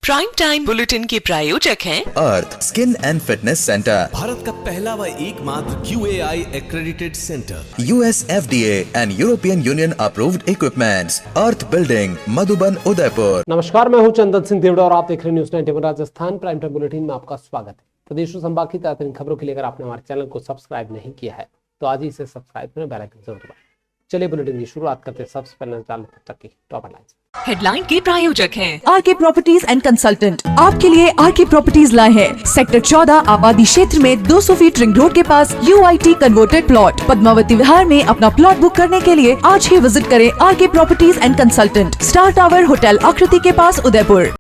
Prime time bulletin के प्रायोजक हैं Earth skin and fitness centre, Bharat का पहला व एकमात्र QAI accredited centre, US FDA एंड European Union approved equipments, Earth building, Madhuban, Udaipur. नमस्कार, मैं हूं चंदन सिंह देवड़ा और आप देख रहे हैं news 91 Rajasthan prime time bulletin में आपका स्वागत है। प्रदेश और संभाग की ताज़ा खबरों के लिए अगर आपने हमारे चैनल को सब्सक्राइब नहीं किया है तो आज ही इसे सब्सक्राइब करें, बेल आइकन जरूर दबाएं। चलिए बुलेटिन की शुरुआत करते हैं। सबसे पहले तक की टॉप हेडलाइंस। हेडलाइन के प्रायोजक हैं आरके प्रॉपर्टीज एंड कंसल्टेंट आपके लिए आरके प्रॉपर्टीज लाए हैं सेक्टर 14 आबादी क्षेत्र में 200 फीट रिंग रोड के पास UIT converted plot Padmavati Vihar में अपना प्लॉट बुक करने के लिए आज ही विजिट करें RK properties and consultant, star tower hotel Akriti के पास, उदयपुर।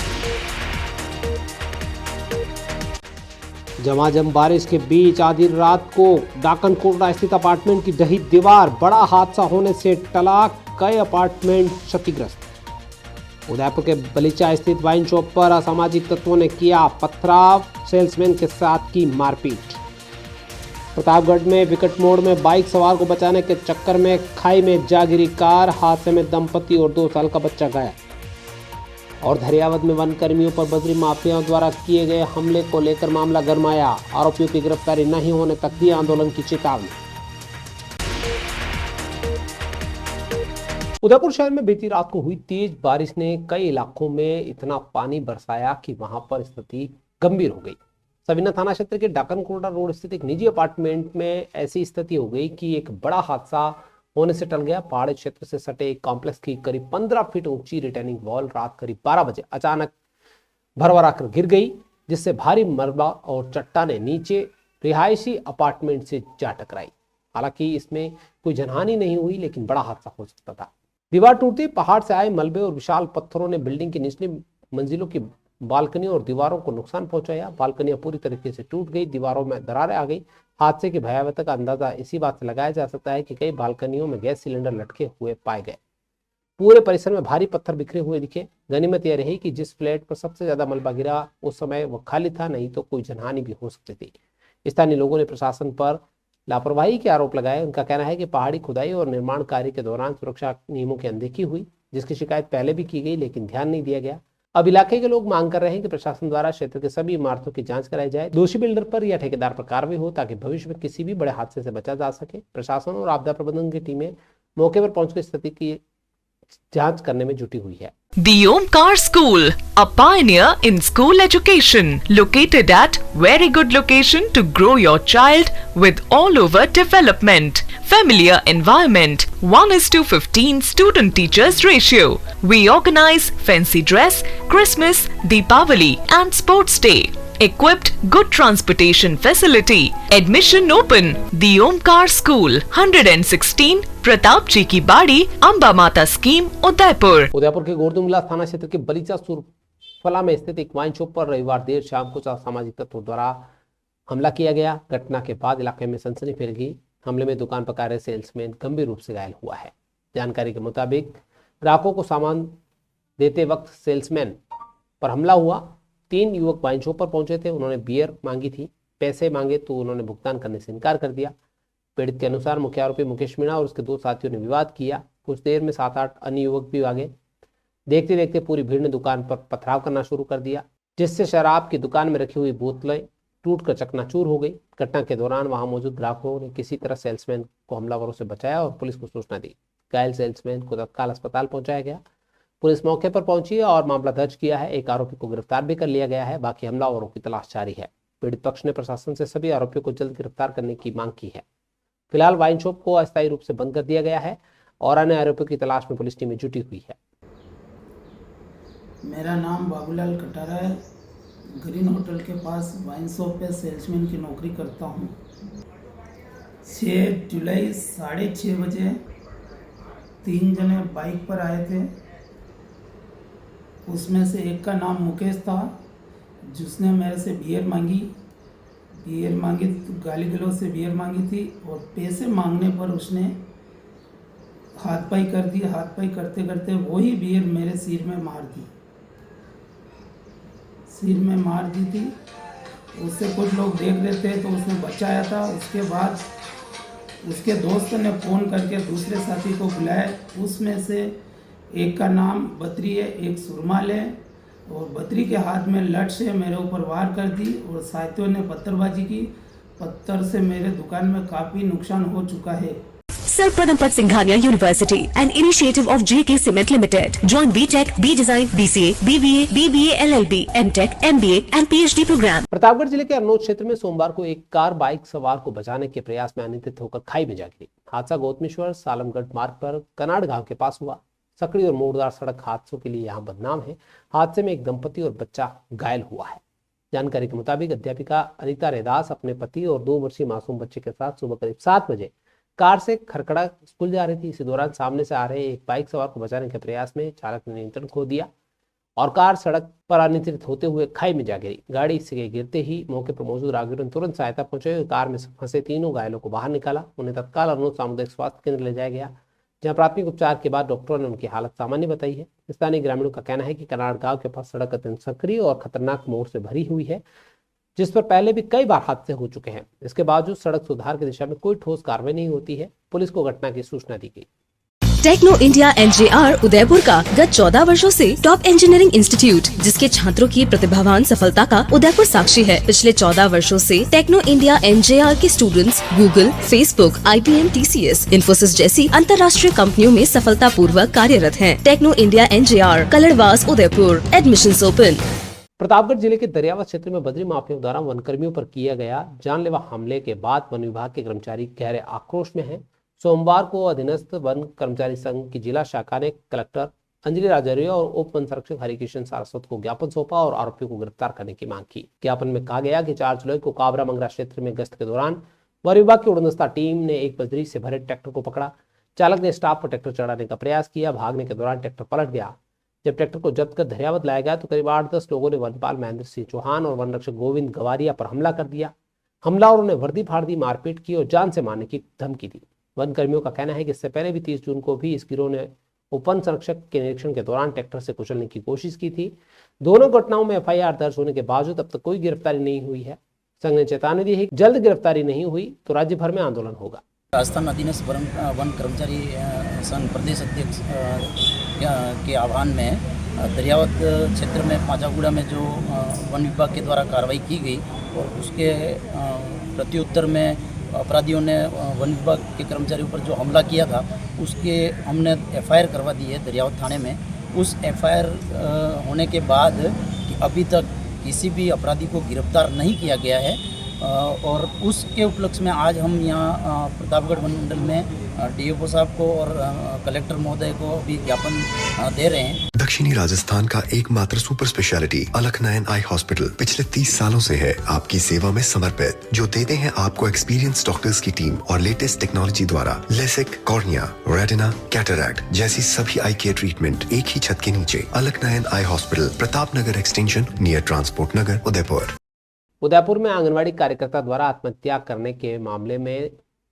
झमाझम बारिश के बीच आधी रात को डाकन कोटड़ा स्थित अपार्टमेंट की ढही दीवार, बड़ा हादसा होने से टला, कई अपार्टमेंट क्षतिग्रस्त। उदयपुर के बलीचा स्थित वाइन शॉप पर असामाजिक तत्वों ने किया पथराव, सेल्समैन के साथ की मारपीट। प्रतापगढ़ में विकट मोड़ में बाइक सवार को बचाने के चक्कर में खाई में जा गिरी कार, हादसे में दंपति और 2 साल का बच्चा घायल। और धरियावद में वन कर्मियों पर बजरी माफियाओं द्वारा किए गए हमले को लेकर मामला गरमाया, आरोपियों की गिरफ्तारी नहीं होने तक दी आंदोलन की चेतावनी। उदयपुर शहर में बीती रात को हुई तेज बारिश ने कई इलाकों में इतना पानी बरसाया कि वहां पर स्थिति गंभीर हो गई। सविना थाना क्षेत्र के डाकन कोटड़ा रोड स्थित एक निजी अपार्टमेंट में ऐसी स्थिति हो गई कि एक बड़ा हादसा होने से टल गया। पहाड़ी क्षेत्र से सटे एक कॉम्प्लेक्स की करीब 15 फीट ऊंची रिटेनिंग वॉल रात करीब 12 बजे अचानक भरभरा कर गिर गई, जिससे भारी मलबा और चट्टानें नीचे रिहायशी अपार्टमेंट से जा टकराई। हालांकि इसमें कोई जनहानि नहीं हुई, लेकिन बड़ा हादसा हो सकता था। दीवार टूटती, पहाड़ से आए मलबे और विशाल पत्थरों ने बिल्डिंग की निचली मंजिलों की बालकनी और दीवारों को नुकसान पहुंचाया। बालकनियां पूरी तरीके से टूट गई, दीवारों में दरारें आ गई। हादसे की भयावहता का अंदाजा इसी बात से लगाया जा सकता है कि कई बालकनियों में गैस सिलेंडर लटके हुए पाए गए। पूरे परिसर में भारी पत्थर बिखरे हुए दिखे। गनीमत यह रही कि जिस फ्लैट पर सबसे ज्यादा मलबा गिरा उस समय वह खाली था, नहीं तो कोई जनहानि भी हो सकती थी। स्थानीय लोगों ने प्रशासन पर लापरवाही के आरोप लगाए। उनका कहना है कि पहाड़ी खुदाई और निर्माण कार्य के दौरान सुरक्षा नियमों की अनदेखी हुई, जिसकी शिकायत पहले भी की गई, लेकिन ध्यान नहीं दिया गया। अब इलाके के लोग मांग कर रहे हैं कि प्रशासन द्वारा क्षेत्र के सभी इमारतों की जांच कराई जाए, दोषी बिल्डर पर या ठेकेदार पर कार्रवाई हो, ताकि भविष्य में किसी भी बड़े हादसे से बचा जा सके। प्रशासन और आपदा प्रबंधन की टीमें मौके पर पहुंचकर स्थिति की जांच करने में जुटी हुई है। The Omkar School, a pioneer in school education, located at very good location to grow your child with all over development. Familiar environment, 1:15 student teachers ratio. We organize fancy dress, Christmas, Deepavali and sports day. Equipped good transportation facility. Admission open. The Omkar School, 116 Pratap जी की बाड़ी, अंबा माता scheme, Udaipur. Udaipur के गोरदुमला थाना क्षेत्र के बलीचा सुरफला में स्थित एक वाइन शॉप पर रविवार देर शाम कुछ असामाजिक तत्वों द्वारा हमला किया गया। घटना के बाद इलाके में सनसनी फैल गई। हमले में दुकान पर कार्य सेल्समैन गंभीर रूप से घायल हुआ है। जानकारी के मुताबिक ग्राहकों को सामान देते वक्त सेल्समैन पर हमला हुआ। 3 युवक वाइन शॉप पर पहुंचे थे। उन्होंने बियर मांगी थी, पैसे मांगे तो उन्होंने भुगतान करने से इनकार कर दिया। पीड़ित के अनुसार मुख्य आरोपी मुकेश मीणा और उसके 2 साथियों ने विवाद किया। कुछ देर में 7-8 अन्य युवक भी आ गए। देखते देखते पूरी भीड़ ने दुकान पर पथराव करना शुरू कर दिया, जिससे शराब की दुकान में रखी हुई बोतलें टूटकर चकनाचूर हो गई। घटना के दौरान वहां मौजूद ग्राहकों ने किसी तरह सेल्समैन को हमलावरों से बचाया और पुलिस को सूचना दी। घायल सेल्समैन को तत्काल अस्पताल पहुंचाया गया। पुलिस मौके पर पहुंची और मामला दर्ज किया है। एक आरोपी को गिरफ्तार भी कर लिया गया है। बाकी हमलावरों की तलाश जारी है। पीड़ित पक्ष ने प्रशासन से सभी आरोपियों को जल्द गिरफ्तार करने की मांग की है। फिलहाल वाइन शॉप को अस्थायी रूप से बंद कर दिया गया है और अन्य आरोपियों की तलाश में पुलिस टीमें जुटी हुई है। मेरा नाम बाबूलाल कटारा है। ग्रीन होटल के पास वाइन शॉप पे सेल्समैन की नौकरी करता हूँ। 6 जुलाई 6:30 बजे 3 जने बाइक पर आए थे। उसमें से एक का नाम मुकेश था, जिसने मेरे से बियर मांगी तो गाली गलौज से बियर मांगी थी और पैसे मांगने पर उसने हाथपाई कर दी। हाथपाई करते करते वही बियर मेरे सिर में मार दी थी। उससे कुछ लोग देख रहे थे तो उसने बचाया था। उसके बाद उसके दोस्त ने फ़ोन करके दूसरे साथी को बुलाया। उसमें से एक का नाम बद्री है, एक सुरमाल है और बद्री के हाथ में लठ से मेरे ऊपर वार कर दी और साथियों ने पत्थरबाजी की। पत्थर से मेरे दुकान में काफ़ी नुकसान हो चुका है। Sir Pradhampad Singhania University, an initiative of JK Cement Limited. Join BTech, B Design, BCA, BBA, BBA, LLB, MTech, MBA and PhD program. Pratapgarh जिले के अरनोद क्षेत्र में सोमवार को एक कार बाइक सवार को बचाने के प्रयास में अनियंत्रित होकर खाई में जा गिरी। हादसा गौतमेश्वर सालमगढ़ मार्ग पर कनाड़ गांव के पास हुआ। सकड़ी और मोड़दार सड़क हादसों के लिए यहाँ बदनाम है। हादसे में एक दंपति और बच्चा घायल हुआ है। जानकारी के मुताबिक अध्यापिका अनिता रेदास अपने पति और 2 वर्षीय मासूम बच्चे के साथ सुबह करीब 7 बजे कार से खरखड़ा स्कूल जा रही थी। इसी दौरान सामने से आ रहे एक बाइक सवार को बचाने के प्रयास में चालक ने नियंत्रण खो दिया और कार सड़क पर अनियंत्रित होते हुए खाई में जा गिरी। गाड़ी से गिरते ही मौके पर मौजूद राहगीरों ने तुरंत सहायता पहुंचाई। कार में फंसे 3 घायलों को बाहर निकाला। उन्हें तत्काल अरनोद सामुदायिक स्वास्थ्य केंद्र ले जाया गया, जहां प्राथमिक उपचार के बाद डॉक्टरों ने उनकी हालत सामान्य बताई है। स्थानीय ग्रामीणों का कहना है कि कनाड़ गांव के पास सड़क अत्यंत सक्रिय और खतरनाक मोड़ से भरी हुई है, जिस पर पहले भी कई बार हादसे हो चुके हैं। इसके बावजूद सड़क सुधार की दिशा में कोई ठोस कार्रवाई नहीं होती है। पुलिस को घटना की सूचना दी गई। टेक्नो इंडिया NJR उदयपुर का गत 14 वर्षों से टॉप इंजीनियरिंग इंस्टीट्यूट, जिसके छात्रों की प्रतिभावान सफलता का उदयपुर साक्षी है। पिछले 14 वर्षों से टेक्नो इंडिया NJR के students Google, Facebook, IBM, TCS, Infosys जैसी अंतर्राष्ट्रीय कंपनियों में सफलता पूर्वक कार्यरत हैं। Techno India NJR, Kaladwas, Udaipur. Admissions open. Pratapgarh जिले के दरियावत क्षेत्र में बद्री माफियाओं द्वारा वन कर्मियों पर किया गया जानलेवा हमले के बाद वन विभाग के कर्मचारी गहरे आक्रोश में हैं। सोमवार को अधीनस्थ वन कर्मचारी संघ की जिला शाखा ने कलेक्टर अंजलि राजौरिया और उप वन संरक्षक हरिकिशन सारस्वत को ज्ञापन सौंपा और आरोपियों को गिरफ्तार करने की मांग की। ज्ञापन में कहा गया कि 4 जुलाई को काबरा मंगरा क्षेत्र में गश्त के दौरान वन विभाग की उड़नदस्ता टीम ने एक बद्री से भरे ट्रैक्टर को पकड़ा। चालक ने स्टाफ पर ट्रैक्टर चढ़ाने का प्रयास किया। भागने के दौरान ट्रैक्टर पलट गया। जब ट्रैक्टर को जब्त कर दरियावत लाया गया तो करीब 8-10 लोगों ने वनपाल महेंद्र सिंह चौहान और वन रक्षक गोविंद गवारिया पर हमला कर दिया। हमलावरों ने वर्दी फाड़ दी, मारपीट की और जान से मारने की धमकी दी। वन कर्मियों का कहना है कि इससे पहले भी 30 जून को भी इस गिरोह ने उपवन संरक्षक के निरीक्षण के दौरान ट्रैक्टर से कुचलने की कोशिश की थी। दोनों घटनाओं में FIR दर्ज होने के बावजूद अब तक कोई गिरफ्तारी नहीं हुई है। संघ ने चेतावनी दी है कि जल्द गिरफ्तारी नहीं हुई तो राज्य भर में आंदोलन होगा। राजस्थान अधीनस्थ वन कर्मचारी संघ प्रदेश अध्यक्ष के आह्वान में दरियावत क्षेत्र में पांचागुड़ा में जो वन विभाग के द्वारा कार्रवाई की गई और उसके प्रत्युत्तर में अपराधियों ने वन विभाग के कर्मचारियों पर जो हमला किया था उसके हमने FIR करवा दी है दरियावत थाने में। उस FIR होने के बाद अभी तक किसी भी अपराधी को गिरफ्तार नहीं किया गया है और उसके उपलक्ष्य में आज हम यहाँ प्रतापगढ़ वन मंडल में DFO साहब को और कलेक्टर महोदय को भी ज्ञापन दे रहे हैं। दक्षिणी राजस्थान का एकमात्र सुपर स्पेशलिटी अलकनयन आई हॉस्पिटल पिछले 30 सालों से है आपकी सेवा में समर्पित, जो देते हैं आपको एक्सपीरियंस डॉक्टर्स की टीम और लेटेस्ट टेक्नोलॉजी द्वारा लेसिक, कॉर्निया, रेटिना, कैटरैक्ट जैसी सभी आई केयर ट्रीटमेंट एक ही छत के नीचे। Alaknayan eye hospital, Pratapnagar extension, near transport Nagar, Udaipur. Udaipur में आंगनवाड़ी कार्यकर्ता द्वारा आत्महत्या करने के मामले में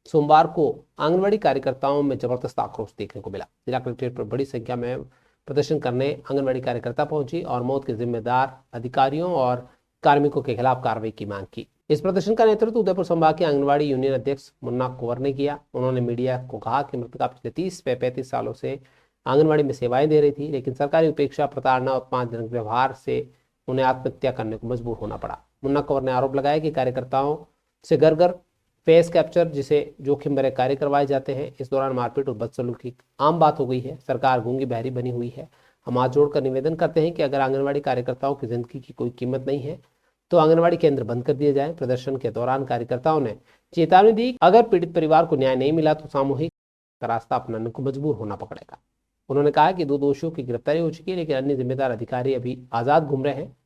सोमवार को आंगनवाड़ी कार्यकर्ताओं में जबरदस्त आक्रोश देखने को मिला। जिला कलेक्ट्रेट पर बड़ी संख्या में प्रदर्शन करने आंगनवाड़ी कार्यकर्ता पहुंची और मौत के जिम्मेदार अधिकारियों और कार्मिकों के खिलाफ कार्रवाई की मांग की। इस प्रदर्शन का नेतृत्व उदयपुर संभाग के आंगनवाड़ी यूनियन अध्यक्ष मुन्ना कुंवर ने किया। उन्होंने मीडिया को कहा कि मृतका पिछले 30-35 सालों से आंगनवाड़ी में सेवाएं दे रही थी, लेकिन सरकारी उपेक्षा, प्रताड़ना और 5 दिन व्यवहार से उन्हें आत्महत्या करने को मजबूर होना पड़ा। मुन्ना कुंवर ने आरोप लगाया कि कार्यकर्ताओं से घर फेस कैप्चर जिसे जोखिम भरे कार्य करवाए जाते हैं। इस दौरान मारपीट और बदसलूकी आम बात हो गई है। सरकार गूंगी बहरी बनी हुई है। हम हाथ जोड़कर निवेदन करते हैं कि अगर आंगनवाड़ी कार्यकर्ताओं की जिंदगी की कोई कीमत नहीं है तो आंगनवाड़ी केंद्र बंद कर दिए जाए। प्रदर्शन के दौरान कार्यकर्ताओं ने चेतावनी दी, अगर पीड़ित परिवार को न्याय नहीं मिला तो सामूहिक रास्ता अपनाने को मजबूर होना पड़ेगा। उन्होंने कहा कि 2 दोषियों की गिरफ्तारी हो चुकी है, लेकिन अन्य जिम्मेदार अधिकारी अभी आजाद घूम रहे हैं।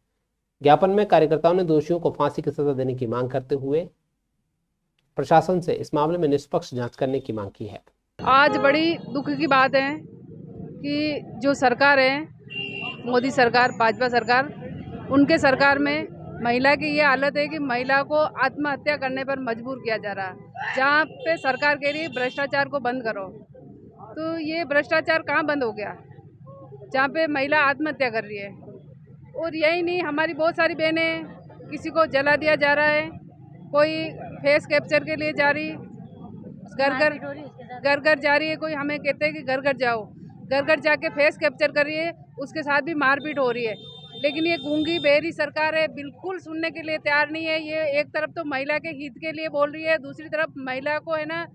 ज्ञापन में कार्यकर्ताओं ने दोषियों को फांसी की सजा देने की मांग करते हुए प्रशासन से इस मामले में निष्पक्ष जांच करने की मांग की है। आज बड़ी दुख की बात है कि जो सरकार है, मोदी सरकार, भाजपा सरकार, उनके सरकार में महिला की ये हालत है कि महिला को आत्महत्या करने पर मजबूर किया जा रहा है। जहाँ पे सरकार कह रही है भ्रष्टाचार को बंद करो, तो ये भ्रष्टाचार कहाँ बंद हो गया जहाँ पे महिला आत्महत्या कर रही है। और यही नहीं, हमारी बहुत सारी बहनें, किसी को जला दिया जा रहा है, कोई फेस कैप्चर के लिए जा रही, घर घर जा रही है, कोई हमें कहते हैं कि घर घर जाओ, घर घर जाके फेस कैप्चर कर रही है, उसके साथ भी मारपीट हो रही है। लेकिन ये गूंगी बहरी सरकार है, बिल्कुल सुनने के लिए तैयार नहीं है। ये एक तरफ तो महिला के हित के लिए बोल रही है, दूसरी तरफ महिला को है ना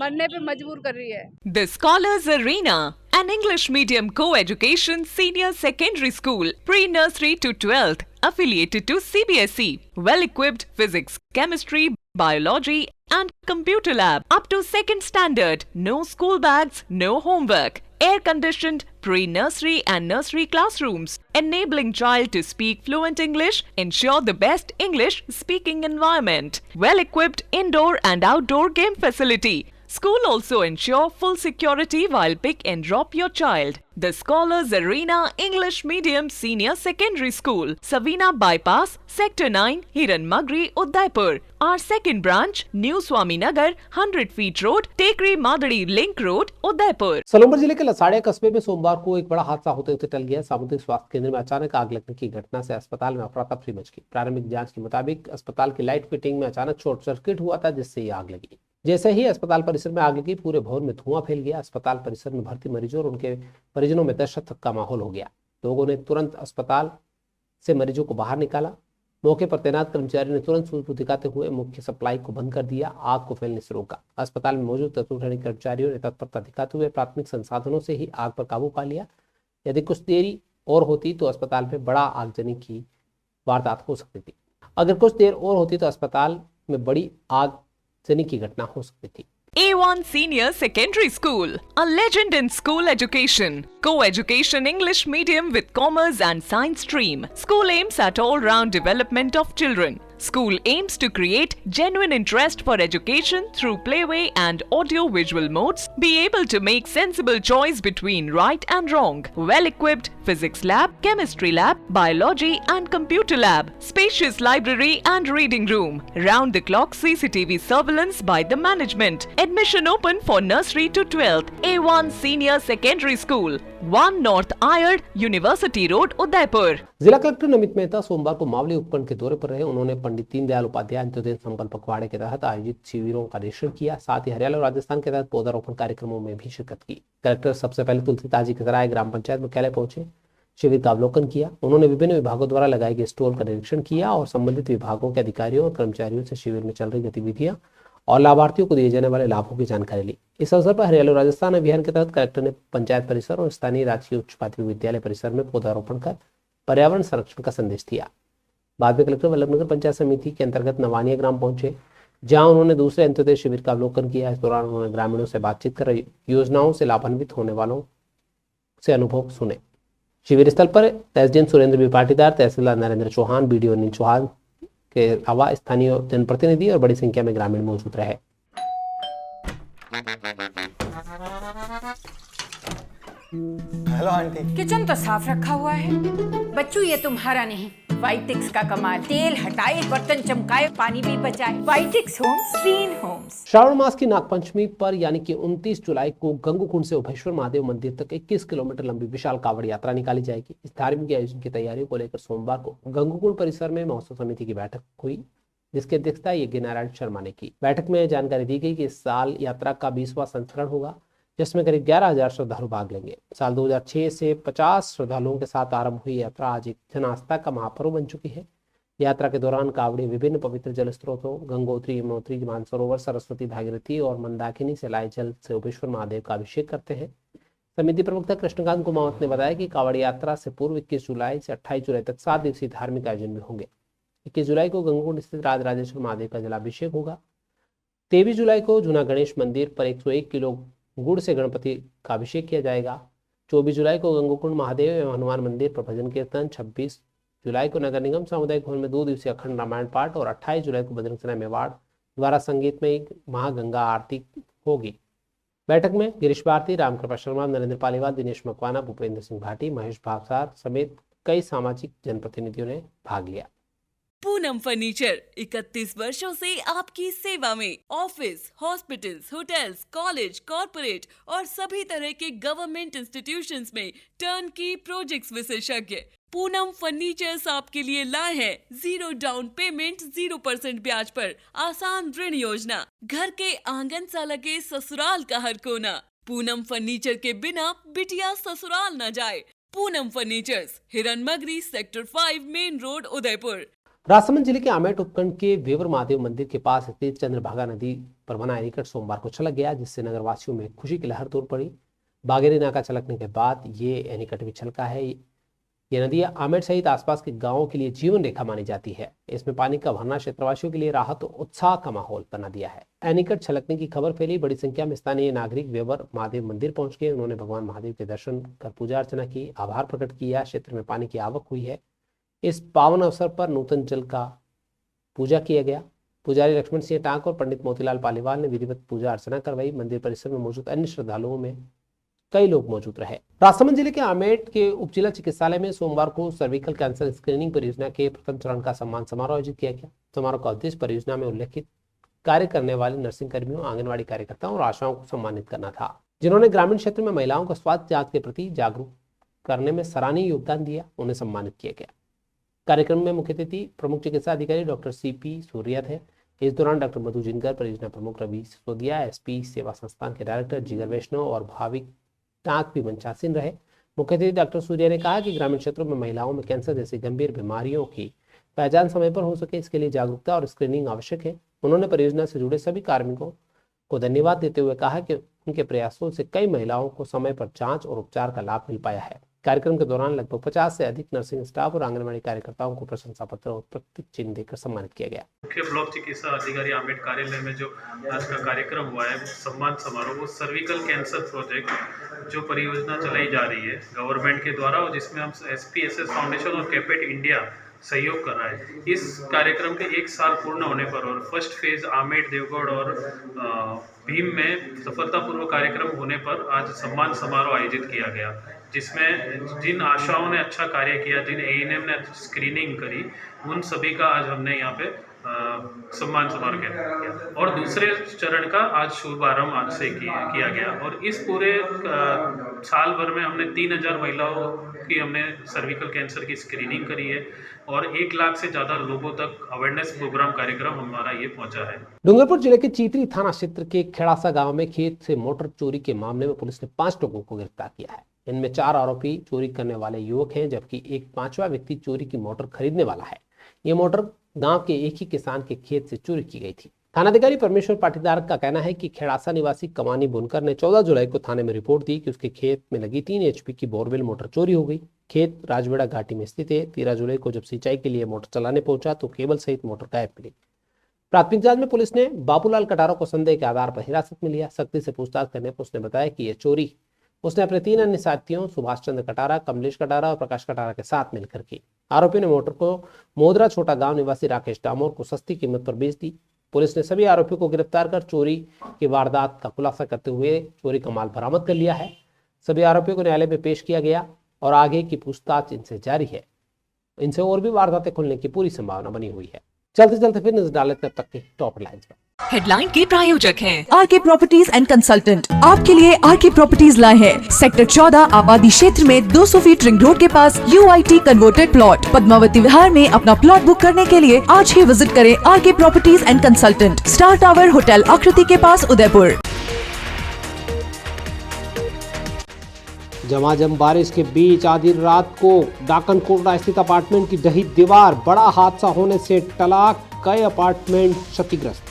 मरने पे मजबूर कर रही है। The Scholars Arena, an English medium co-education senior secondary school, pre-nursery to 12th, affiliated to CBSE, well-equipped physics, chemistry, biology and computer lab up to 2nd standard, no school bags, no homework, air-conditioned pre-nursery and nursery classrooms, enabling child to speak fluent English, ensure the best English speaking environment, well-equipped indoor and outdoor game facility. School also ensure full security while pick and drop your child. The Scholars Arena English Medium Senior Secondary School, Savina Bypass, Sector 9, Hiran Magri, Udaipur. Our second branch, New Swami Nagar, 100 feet road, Tekri Madadi Link Road, Udaipur. सोलंबर जिले के लसाड़िया कस्बे में सोमवार को एक बड़ा हादसा होते होते टल गया। सामुदायिक स्वास्थ्य केंद्र में अचानक आग लगने की घटना से अस्पताल में अफरा तफरी मच गई। प्रारंभिक जांच के मुताबिक अस्पताल की लाइट फिटिंग में अचानक शॉर्ट सर्किट हुआ था, जिससे ये आग लगी। जैसे ही अस्पताल परिसर में आग लगी, पूरे भवन में धुआं फैल गया। अस्पताल परिसर में भर्ती मरीजों और उनके परिजनों में दहशत का माहौल हो गया। लोगों ने तुरंत अस्पताल से मरीजों को बाहर निकाला। मौके पर तैनात कर्मचारी ने तुरंत सूझबूझ दिखाते हुए मुख्य सप्लाई को बंद कर दिया, आग को फैलने से रोका। अस्पताल में मौजूद तत्वधारी कर्मचारियों ने तत्परता दिखाते हुए प्राथमिक संसाधनों से ही आग पर काबू पा लिया। यदि कुछ देरी और होती तो अस्पताल में बड़ा आगजनी की वारदात हो सकती थी। अगर कुछ देर और होती तो अस्पताल में बड़ी आगजनी की घटना हो सकती थी। A1 Senior Secondary School, a legend in school education. Co-education English medium with commerce and science stream. School aims at all-round development of children. School aims to create genuine interest for education through playway and audio-visual modes. Be able to make sensible choice between right and wrong. Well-equipped physics lab, chemistry lab, biology and computer lab. Spacious library and reading room. Round-the-clock CCTV surveillance by the management. Admission open for nursery to 12th. A1 Senior Secondary School, 1 North Ayad, University Road, Udaipur. जिला collector Namit Mehta सोमवार को मावली उपखंड के दौरे पर रहे। उन्होंने पंडित दीनदयाल उपाध्याय अंत्योदय संकल्प पखवाड़े के तहत आयोजित शिविरों का निरीक्षण किया। साथ ही हरियाणा और राजस्थान के तहत पौधारोपण कार्यक्रमों में भी शिरकत की। कलेक्टर सबसे पहले तुलसी ताजी के सराय ग्राम पंचायत मुख्यालय पहुंचे, शिविर का अवलोकन किया। उन्होंने विभिन्न विभागों द्वारा लगाए गए स्टॉल का निरीक्षण किया और संबंधित विभागों के अधिकारियों और कर्मचारियों से शिविर में चल रही गतिविधियां और लाभार्थियों को दिए जाने वाले लाभों की जानकारी ली। इस अवसर पर हरियाणा और राजस्थान अभियान के तहत कलेक्टर ने पंचायत परिसर और स्थानीय राजकीय उच्च प्राथमिक विद्यालय परिसर में पौधारोपण कर पर्यावरण संरक्षण का संदेश दिया। बाद में कलेक्टर वल्लभनगर पंचायत समिति के अंतर्गत नवानिया ग्राम पहुंचे, जहां उन्होंने दूसरे अंत्योदय शिविर का अवलोकन किया। इस दौरान उन्होंने ग्रामीणों से बातचीत कर योजनाओं से लाभान्वित होने वालों से अनुभव सुने। शिविर स्थल पर एसडीएम सुरेंद्र बी पाटीदार, तहसीलदार नरेंद्र चौहान, बीडीओ अनिल चौहान के अलावा स्थानीय जनप्रतिनिधि और बड़ी संख्या में ग्रामीण मौजूद रहे। Hello aunty. किचन तो साफ रखा हुआ है। बच्चू ये तुम्हारा नहीं, वाइटिक्स का कमाल। तेल हटाए, बर्तन चमकाए, पानी भी बचाए। वाइटिक्स होम्स, क्लीन होम्स। श्रावण मास की नागपंचमी पर यानी कि 29 जुलाई को गंगकुंड से उभयेश्वर महादेव मंदिर तक 21 किलोमीटर लंबी विशाल कावड़ यात्रा निकाली जाएगी। इस धार्मिक आयोजन की तैयारियों को लेकर सोमवार को गंगकुंड परिसर में महोत्सव समिति की बैठक हुई, जिसकी अध्यक्षता यज्ञ नारायण शर्मा ने की। बैठक में जानकारी दी गई कि इस साल यात्रा का 20वां संस्करण होगा, जिसमें करीब 11,000 श्रद्धालु भाग लेंगे। साल 2006 से 50 श्रद्धालुओं के साथ आरंभ हुई यात्रा आज एक जन आस्था का महापर्व बन चुकी है। यात्रा के दौरान कावड़ी विभिन्न पवित्र जल स्रोतों गंगोत्री, यमुनोत्री, मानसरोवर, सरस्वती, भागीरथी और मंदाकिनी से लाए जल से उभयेश्वर महादेव का अभिषेक करते हैं। समिति प्रवक्ता कृष्णकांत कुमावत ने बताया कि कावड़ यात्रा से पूर्व 21 जुलाई से 28 जुलाई तक 7 दिवसीय धार्मिक आयोजन भी होंगे। 21 जुलाई को गंगकुंड स्थित राजराजेश्वर महादेव का जलाभिषेक होगा। 23 जुलाई को जूना गणेश मंदिर पर 101 किलो गुड़ से गणपति का अभिषेक किया जाएगा। 24 जुलाई को गंगकुंड महादेव एवं हनुमान मंदिर पर भजन कीर्तन। 26 जुलाई को नगर निगम सामुदायिक भवन में 2 दिवसीय अखंड रामायण पाठ और 28 जुलाई को बजरंग सेना मेवाड़ द्वारा संगीत में एक महागंगा आरती होगी। बैठक में गिरीश भारती, रामकृपा शर्मा, नरेंद्र पालीवाल, दिनेश मकवाना, भूपेंद्र सिंह भाटी, महेश भावसार समेत कई सामाजिक जनप्रतिनिधियों ने भाग लिया। पूनम फर्नीचर 31 वर्षों से आपकी सेवा में। Office, hospitals, hotels, college, corporate और सभी तरह के गवर्नमेंट इंस्टीट्यूशंस में टर्न की प्रोजेक्ट्स विशेषज्ञ पूनम फर्नीचर्स आपके लिए लाए हैं 0 डाउन पेमेंट 0% ब्याज पर आसान ऋण योजना। घर के आंगन सा लगे ससुराल का हर कोना। पूनम फर्नीचर के बिना बिटिया ससुराल न जाए। Poonam furnitures, Hiranmagri, sector 5, main road, Udaipur. Rajsamand जिले के आमेट उपखंड के वेवर महादेव मंदिर के पास स्थित चंद्रभागा नदी पर बना एनीकट सोमवार को छलक गया, जिससे नगरवासियों में खुशी की लहर तोड़ पड़ी। बागेरी नाका छलकने के बाद ये एनीकट भी छलका है। ये नदी आमेट सहित आसपास के गांवों के लिए जीवन रेखा मानी जाती है। इसमें पानी का भरना क्षेत्रवासियों के लिए राहत और उत्साह का माहौल बना दिया है। एनीकट छलकने की खबर फैली, बड़ी संख्या में स्थानीय नागरिक वेवर महादेव मंदिर पहुंच गए। उन्होंने भगवान महादेव के दर्शन कर पूजा अर्चना की, आभार प्रकट किया। क्षेत्र में पानी की आवक हुई है। इस पावन अवसर पर नूतन जल का पूजा किया गया। पुजारी लक्ष्मण सिंह टांक और पंडित मोतीलाल पालीवाल ने विधिवत पूजा अर्चना करवाई। मंदिर परिसर में मौजूद अन्य श्रद्धालुओं में कई लोग मौजूद रहे। राजसमंद जिले के आमेट के उप जिला चिकित्सालय में सोमवार को सर्विकल कैंसर स्क्रीनिंग परियोजना के प्रथम चरण का सम्मान समारोह आयोजित किया गया। समारोह का उद्देश्य परियोजना में उल्लेखित कार्य करने वाले नर्सिंग कर्मियों, आंगनबाड़ी कार्यकर्ताओं और आशाओं को सम्मानित करना था, जिन्होंने ग्रामीण क्षेत्र में महिलाओं को स्वास्थ्य जांच के प्रति जागरूक करने में सराहनीय योगदान दिया। उन्हें सम्मानित किया गया। कार्यक्रम में मुख्य अतिथि प्रमुख चिकित्सा अधिकारी डॉक्टर CP सूर्या थे। इस दौरान डॉक्टर मधु जिनकर, परियोजना प्रमुख रवि सिसोदिया, SP सेवा संस्थान के डायरेक्टर जिगर वैष्णव और भाविक टांक भी मंचासीन रहे। मुख्य अतिथि डॉक्टर सूर्या ने कहा कि ग्रामीण क्षेत्रों में महिलाओं में कैंसर जैसी गंभीर बीमारियों की पहचान समय पर हो सके, इसके लिए जागरूकता और स्क्रीनिंग आवश्यक है। उन्होंने परियोजना से जुड़े सभी कार्मिकों को धन्यवाद देते हुए कहा कि उनके प्रयासों से कई महिलाओं को समय पर जांच और उपचार का लाभ मिल पाया है। कार्यक्रम के दौरान लगभग 50 से अधिक नर्सिंग स्टाफ और आंगनबाड़ी कार्यकर्ताओं को प्रशंसा पत्र और प्रतीक चिन्ह देकर सम्मानित किया गया। मुख्य ब्लॉक चिकित्सा अधिकारी आमेट कार्यालय में जो आज का कार्यक्रम हुआ है, सम्मान समारोह, वो सर्विकल कैंसर प्रोजेक्ट जो परियोजना चलाई जा रही है गवर्नमेंट के द्वारा, और जिसमें हम SPSS फाउंडेशन और कैपेट इंडिया सहयोग कर रहा है। इस कार्यक्रम के 1 साल पूर्ण होने पर और फर्स्ट फेज आमेट, देवगढ़ और भीम में सफलतापूर्वक कार्यक्रम होने पर आज सम्मान समारोह आयोजित किया गया, जिसमें जिन आशाओं ने अच्छा कार्य किया, जिन ANM ने स्क्रीनिंग करी, उन सभी का आज हमने यहाँ पे सम्मान समारोह किया। और दूसरे चरण का आज शुभारंभ आज से किया गया। और इस पूरे साल भर में हमने 3000 महिलाओं की हमने सर्विकल कैंसर की स्क्रीनिंग करी है और 1 लाख से ज्यादा लोगों तक अवेयरनेस प्रोग्राम कार्यक्रम हमारा ये पहुंचा है। डूंगरपुर जिले के चीतरी थाना क्षेत्र के खेड़ासा गांव में खेत से मोटर चोरी के मामले में पुलिस ने 5 लोगों को गिरफ्तार किया है। इनमें 4 आरोपी चोरी करने वाले युवक हैं, जबकि एक 5वां व्यक्ति चोरी की मोटर खरीदने वाला है। ये मोटर गांव के एक ही किसान के खेत से चोरी की गई थी। थानाधिकारी परमेश्वर पाटीदार का कहना है कि खेड़ासा निवासी कमानी बुनकर ने 14 जुलाई को थाने में रिपोर्ट दी कि उसके खेत में लगी 3 HP की बोरवेल मोटर चोरी हो गई। खेत राजवेड़ा घाटी में स्थित है। 13 जुलाई को जब सिंचाई के लिए मोटर चलाने पहुंचा तो केबल सहित मोटर गायब मिली। प्राथमिक जांच में पुलिस ने बाबूलाल कटारा को संदेह के आधार पर हिरासत में लिया। सख्ती से पूछताछ करने पर उसने बताया कि यह चोरी उसने अपने 3 अन्य साथियों सुभाष चंद्र कटारा, कमलेश कटारा और प्रकाश कटारा के साथ मिलकर की। आरोपियों ने मोटर को मोदरा छोटा गांव निवासी राकेश डामोर को सस्ती कीमत पर बेच दी। पुलिस ने सभी आरोपियों को गिरफ्तार कर चोरी की वारदात का खुलासा करते हुए चोरी का माल बरामद कर लिया है। सभी आरोपियों को न्यायालय में पेश किया गया और आगे की पूछताछ इनसे जारी है। इनसे और भी वारदातें खुलने की पूरी संभावना बनी हुई है। चलते चलते फिर नजर डाल लेते हैं अब तक के टॉप हेडलाइंस पर। हेडलाइन के प्रायोजक हैं RK प्रॉपर्टीज एंड कंसल्टेंट। आपके लिए RK प्रॉपर्टीज लाए हैं सेक्टर 14 आबादी क्षेत्र में 200 फीट रिंग रोड के पास UIT converted plot. Padmavati Vihar में अपना प्लॉट बुक करने के लिए आज ही विजिट करें RK properties and consultant, star tower hotel Akriti के पास, उदयपुर। झमाझम बारिश के बीच आधी रात को डाकन कोटड़ा स्थित अपार्टमेंट की ढही दीवार, बड़ा हादसा होने से टला, कई अपार्टमेंट क्षतिग्रस्त।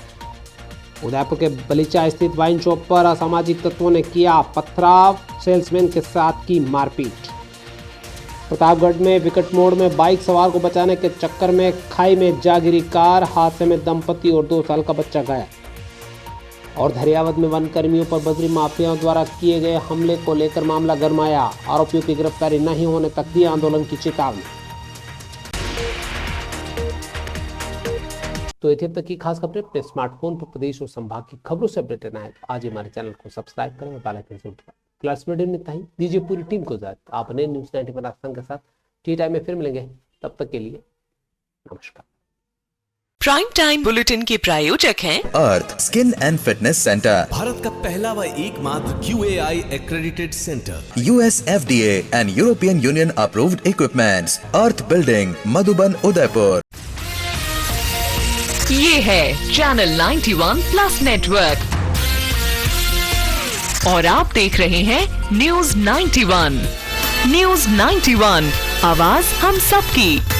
उदयपुर के बलीचा स्थित वाइन शॉप पर असामाजिक तत्वों ने किया पथराव, सेल्समैन के साथ की मारपीट। प्रतापगढ़ में विकट मोड़ में बाइक सवार को बचाने के चक्कर में खाई में जा गिरी कार, हादसे में दंपति और 2 साल का बच्चा घायल। और धरियावद में वन कर्मियों पर बजरी माफियाओं द्वारा किए गए हमले को लेकर मामला गरमाया। आरोपियों की गिरफ्तारी नहीं होने तक दी आंदोलन की चेतावनी। तो ये थी अब तक की खास खबरें। अपने स्मार्टफोन पर प्रदेश और संभाग की खबरों से अपडेट रहना है तो आज हमारे चैनल को सब्सक्राइब करें और बेल आइकन से दबाएं। क्लास मीडिया में इतना ही। दीजिए पूरी टीम को इजाजत। आप नए न्यूज़ 90 पाकिस्तान के साथ टी टाइम में फिर मिलेंगे। तब तक के लिए नमस्कार। प्राइम टाइम बुलेटिन के प्रायोजक हैं Earth skin and fitness centre, Bharat का पहला व एकमात्र QAI accredited center, US FDA and European Union approved equipments, earth building, Madhuban, Udaipur. ये है चैनल 91 प्लस नेटवर्क और आप देख रहे हैं न्यूज़ 91। न्यूज़ 91, आवाज हम सबकी।